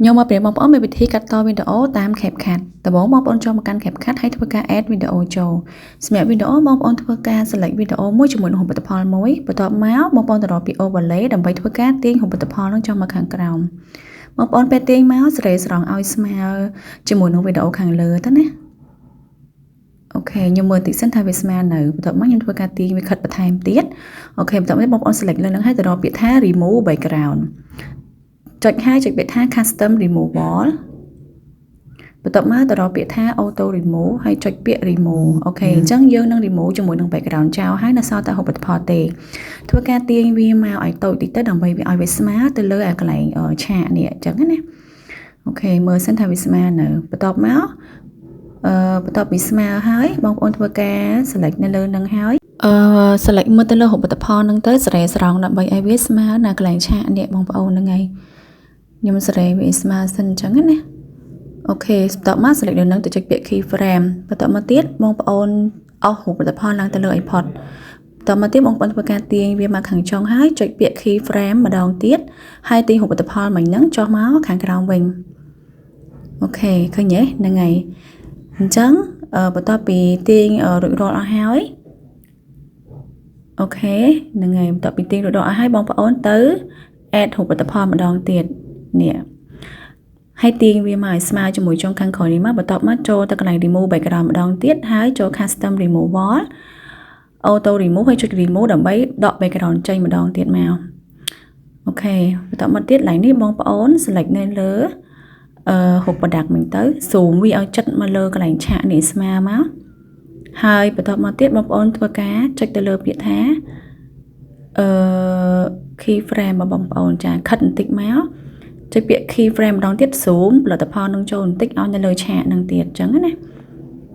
Nhưng mà để mong muốn về thi cắt to video tam kẹp khát,แต่บอกมองปอนจอมาการแคปคัดให้ทุกการแอดวิดีโอโจสมัยวิดีโอมองปอนทุกการสลักวิดีโอมุ่งจมูกหุ่นปัตตพรมุ่ยปัตตเมาส์มองปอนตลอดปีโอบอลเล่ดำไปทุกการติ้งหุ่นปัตตพรต้องจอมาขังกราวมองปอนไปติ้งเมาส์สเลสรองเอาสมัยจมูกหุ่นวิดีโอขังเลือดนะโอเคยังมือติดเส้นทางวิสมาหนึ่งปัตตมั่งยังทุกการติ้งวิคัดปัตไทม์ติดโอเคปัตตไม่มองปอนสลักเลยนั่งให้ตลอดปีท่ารีมูฟใบกราวจุดให้จุดเป็นท่า custom remove wall បន្ទាប់មកទៅរកពាក្យថា auto remove ហើយចុចពាក្យ remove អូខេអញ្ចឹងយើងនឹង remove ជាមួយនឹង background ចោលហើយនៅសល់តែហូបផលទេធ្វើការទាញវាមកឲ្យតូចតិចទៅដើម្បីវាឲ្យវាស្មើទៅលើអាកន្លែងឆាកនេះអញ្ចឹងណាអូខេមើលសិនថាវាស្មើនៅបន្ទាប់មកបន្ទាប់ពីស្មើហើយបងប្អូនធ្វើការ select នៅលើនឹងហើយselect មើលទៅលើហូបផលនឹងទៅសេរីស្រង់ដើម្បីឲ្យវាស្មើនៅកន្លែងឆាកនេះបងប្អូនហ្នឹងហើយខ្ញុំសេរីវាស្មើសិនអញ្ចឹងណាអូខេបន្ទាប់មក select នឹងទៅចុចពាក្យ keyframe បន្ទាប់មកទៀតបងប្អូនអស់រូបផលឡើងទៅលើ iPod បន្ទាប់មកទៀតបងប្អូនធ្វើការទាញវាមកខាងចុងហើយចុចពាក្យ keyframe ម្ដងទៀតហើយទាញរូបផលមិញហ្នឹងចុះមកខាងក្រោមវិញអូខេឃើញទេហ្នឹងហើយអញ្ចឹងបន្ទាប់ពីទាញរួចរាល់អស់ហើយអូខេហ្នឹងហើយបន្ទាប់ពីទាញរួចរាល់អស់ហើយបងប្អូនទៅ add រូបផលម្ដងទៀតនេះហើយទាញវាមកឲ្យស្មើជាមួយចុងខាងក្រោយនេះមកបន្ទាប់មកចូលទៅកន្លែង remove background ម្ដងទៀតហើយចូល custom remove wall auto remove ហើយចុច remove ដើម្បីដក background ចេញម្ដងទៀតមកអូខេបន្ទាប់មកទៀត line នេះបងប្អូន select នៅលើhộp product មិញទៅ zoom វាឲ្យចិត្តមកលើកន្លែងឆាកនេះស្មើមកហើយបន្ទាប់មកទៀតបងប្អូនធ្វើការចុចទៅលើពាក្យថាkeyframe របស់បងប្អូនចាខិតបន្តិចមកចុចពាក្យ keyframe ម្ដងទៀត zoom ផលិតផលនឹងចូលបន្តិចឲ្យនៅលើឆាកនឹងទៀតអញ្ចឹងណាអូ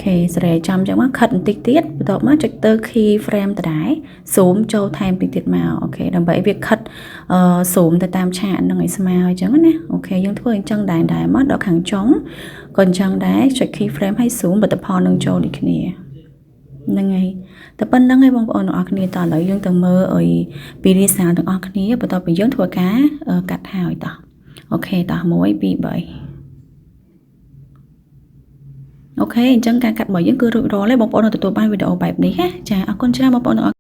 ខេសេរីចាំអញ្ចឹងមកខិតបន្តិចទៀតបន្ទាប់មកចុចទៅ keyframe ដដែល zoom ចូលថែមបន្តិចទៀតមកអូខេដើម្បីឲ្យវាខិតzoom ទៅតាមឆាកនឹងឲ្យស្មើអញ្ចឹងណាអូខេយើងធ្វើអញ្ចឹងដែរមកដល់ខាងចុងក៏អញ្ចឹងដែរចុច keyframe ហើយ zoom ផលិតផលនឹងចូលដូចគ្នាហ្នឹងហើយតែប៉ុណ្្នឹងឯងបងប្អូនទាំងអស់គ្នាតឥឡូវយើងទៅមើលឲ្យពីរាសាទាំងអស់គ្នាបន្ទាប់ពីយើងធ្វើការកាត់ហើយតោះអូខេតោះ1 2 3អូខេអញ្ចឹងការកាត់របស់យើងគឺរួចរាល់ហើយបងប្អូននឹងទទួលបានវីដេអូបែបនេះណាចាអរគុណច្រើនបងប្អូន